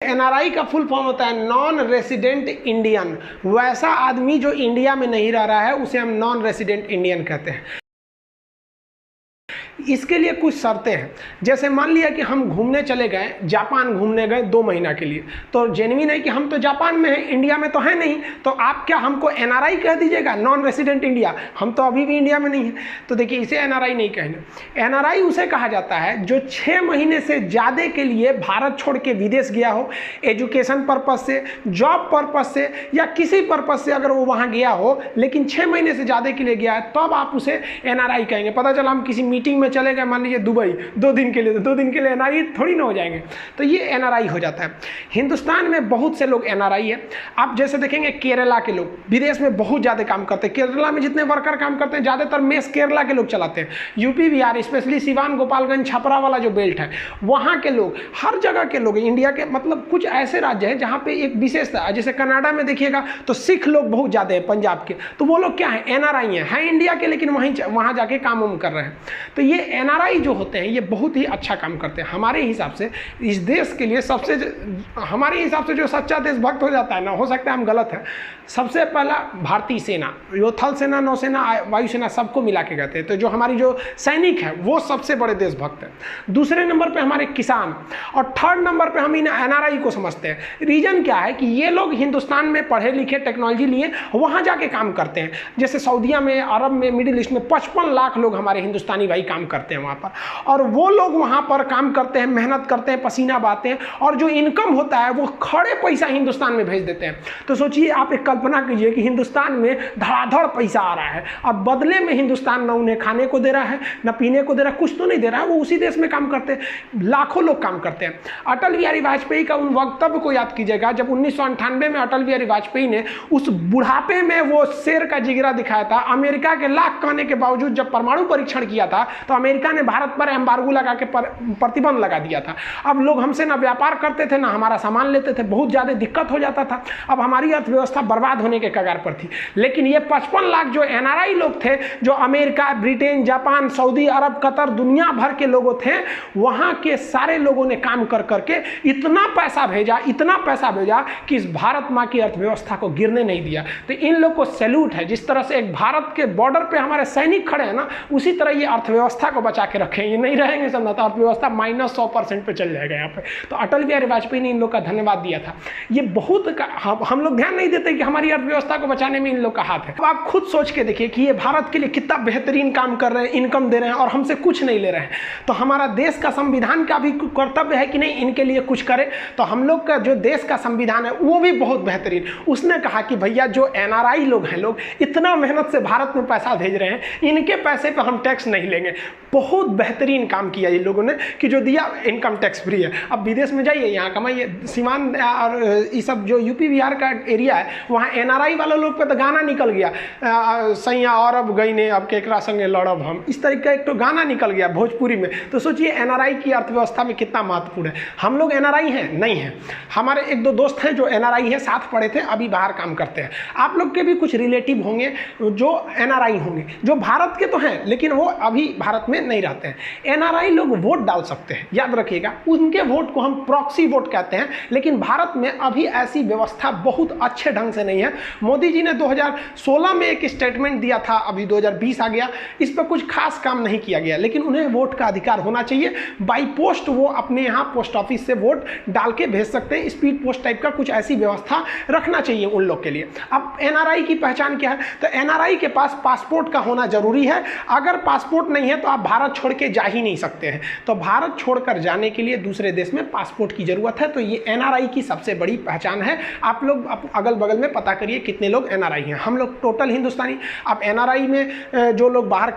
NRI का full form होता है नॉन रेसिडेंट इंडियन। वैसा आदमी जो इंडिया में नहीं रह रहा है उसे हम नॉन रेसिडेंट इंडियन कहते हैं। इसके लिए कुछ शर्तें हैं। जैसे मान लिया कि हम घूमने चले गए, जापान घूमने गए 2 महीना के लिए, तो जेन्युइन है कि हम तो जापान में हैं, इंडिया में तो है नहीं, तो आप क्या हमको एनआरआई कह दीजिएगा, नॉन रेसिडेंट इंडिया? हम तो अभी भी इंडिया में नहीं है। तो देखिए, इसे एनआरआई नहीं कहेंगे। एनआरआई उसे कहा जाता है जो 6 महीने से ज़्यादा के लिए भारत छोड़ के विदेश गया हो, एजुकेशन पर्पज़ से, जॉब पर्पज़ से या किसी पर्पज़ से अगर वो वहाँ गया हो, लेकिन 6 महीने से ज़्यादा के लिए गया है, तब आप उसे एनआरआई कहेंगे। पता चला हम किसी मीटिंग में चले गए, मान लीजिए दुबई 2 दिन के लिए, तो 2 दिन के लिए एनआरआई थोड़ी ना हो जाएंगे, तो ये एनआरआई हो जाता है। हिंदुस्तान में बहुत से लोग एनआरआई है। आप जैसे देखेंगे केरला के लोग विदेश में बहुत ज़्यादा काम करते हैं। केरला में जितने वर्कर काम करते हैं ज़्यादातर मेस केरला के लोग चलाते हैं। यूपी बिहार, स्पेशली सिवान, गोपालगंज, छपरा वाला जो बेल्ट है, वहाँ के लोग, हर जगह के लोग, इंडिया के मतलब कुछ ऐसे राज्य हैं जहाँ पे एक विशेषता है। जैसे कनाडा में देखिएगा तो सिख लोग बहुत ज़्यादा है, पंजाब के, तो वो लोग क्या है, एनआरआई हैं इंडिया के, लेकिन वहाँ जाके काम वाम कर रहे हैं। तो ये एनआरआई जो होते हैं ये बहुत ही अच्छा काम करते हैं। हमारे हिसाब से इस देश के लिए हमारे हिसाब से जो सच्चा देशभक्त हो जाता है ना, हो सकता है हम गलत हैं, सबसे पहला भारतीय सेना, जो थल सेना, नौसेना, वायुसेना, सबको मिला के कहते हैं। तो जो हमारी जो सैनिक है वो सबसे बड़े देशभक्त हैं। दूसरे नंबर पे हमारे किसान, और थर्ड नंबर पे हम इन एनआरआई को समझते हैं। रीजन क्या है कि ये लोग हिंदुस्तान में पढ़े लिखे, टेक्नोलॉजी लिए वहाँ जाके काम करते हैं। जैसे सऊदीया में, अरब में, मिडिल ईस्ट में 55 लाख लोग हमारे हिंदुस्तानी भाई काम करते हैं वहाँ पर, और वो लोग वहाँ पर काम करते हैं, मेहनत करते हैं, पसीना बहाते हैं, और जो इनकम होता है वो खड़े पैसा हिंदुस्तान में भेज देते हैं। तो सोचिए, आप एक कल्पना कीजिए कि हिंदुस्तान में धड़ाधड़ पैसा आ रहा है, अब बदले में हिंदुस्तान न उन्हें खाने को दे रहा है, न पीने को दे रहा है, कुछ तो नहीं दे रहा है, वो उसी देश में काम करते हैं, लाखों लोग काम करते हैं। अटल बिहारी वाजपेयी का उन वक्तव्य को याद कीजिएगा, जब 1998 में अटल बिहारी वाजपेयी ने उस बुढ़ापे में वो शेर का जिगरा दिखाया था। अमेरिका के लाख कहने के बावजूद जब परमाणु परीक्षण किया था तो अमेरिका ने भारत पर एम्बार्गो लगा के प्रतिबंध लगा दिया था। अब लोग हमसे ना व्यापार करते थे, ना हमारा सामान लेते थे, बहुत ज़्यादा दिक्कत हो जाता था। अब हमारी अर्थव्यवस्था बर्बाद होने के कगार पर थी। लेकिन ये 55 लाख जो एनआरआई लोग थे, जो अमेरिका, ब्रिटेन, जापान, सऊदी अरब, कतर, दुनिया भर के लोगों थे, वहाँ के सारे लोगों ने काम कर करके इतना पैसा भेजा कि इस भारत माँ की अर्थव्यवस्था को गिरने नहीं दिया। तो इन लोग को सैल्यूट है। जिस तरह से एक भारत के बॉर्डर पे हमारे सैनिक खड़े हैं ना, उसी तरह ये अर्थव्यवस्था को बचा के रखें। ये नहीं रहेंगे समझा तो अर्थव्यवस्था -100% पे चल जाएगा यहाँ पे। तो अटल बिहारी वाजपेयी ने इन लोग का धन्यवाद दिया था। ये बहुत हम लोग ध्यान नहीं देते कि हमारी अर्थव्यवस्था को बचाने में इन लोग का हाथ है। अब आप खुद सोच के देखिए कि ये भारत के लिए कितना बेहतरीन काम कर रहे हैं, इनकम दे रहे हैं, और हमसे कुछ नहीं ले रहे हैं। तो हमारा देश का संविधान का भी कर्तव्य है कि नहीं, इनके लिए कुछ करें। तो हम लोग का जो देश का संविधान है वो भी बहुत बेहतरीन। उसने कहा कि भैया जो एनआरआई लोग हैं, लोग इतना मेहनत से भारत में पैसा भेज रहे हैं, इनके पैसे पर हम टैक्स नहीं लेंगे। बहुत बेहतरीन काम किया ये लोगों ने कि जो दिया इनकम टैक्स फ्री है। अब विदेश में जाइए, यहाँ कमाइए। सिवान और ये सब जो यूपी बिहार का एरिया है, वहाँ एनआरआई वाले लोग पे तो गाना निकल गया, सैया और अब गई ने अब केकरा संगे लड़ब हम, इस तरीके का एक तो गाना निकल गया भोजपुरी में। तो सोचिए एनआरआई की अर्थव्यवस्था में कितना महत्वपूर्ण है। हम लोग एनआरआई हैं? नहीं है। हमारे 1-2 दोस्त हैं जो एनआरआई है, साथ पढ़े थे, अभी बाहर काम करते हैं। आप लोग के भी कुछ रिलेटिव होंगे जो एनआरआई होंगे, जो भारत के तो हैं लेकिन वो अभी भारत में नहीं रहते हैं। एनआरआई लोग वोट डाल सकते हैं, याद रखिएगा। उनके वोट को हम प्रॉक्सी वोट कहते हैं। लेकिन भारत में अभी ऐसी व्यवस्था बहुत अच्छे ढंग से नहीं है। मोदी जी ने 2016 में एक स्टेटमेंट दिया था, अभी 2020 आ गया, इस पर कुछ खास काम नहीं किया गया। लेकिन उन्हें वोट का अधिकार होना चाहिए। बाई पोस्ट वो अपने यहाँ पोस्ट ऑफिस से वोट डाल के भेज सकते हैं। स्पीड पोस्ट टाइप का कुछ ऐसी व्यवस्था रखना चाहिए उन लोग के लिए। अब एनआरआई की पहचान क्या है? तो एनआरआई के पास पासपोर्ट का होना जरूरी है। अगर पासपोर्ट नहीं है तो आप भारत छोड़ के जा ही नहीं सकते हैं। तो भारत छोड़कर जाने के लिए दूसरे देश में पासपोर्ट की जरूरत है। तो ये एनआरआई की सबसे बड़ी पहचान है। आप लोग अगल बगल में पता करिए कितने लोग एनआरआई हैं। हम लोग टोटल हिंदुस्तानी। अब एनआरआई में जो लोग बाहर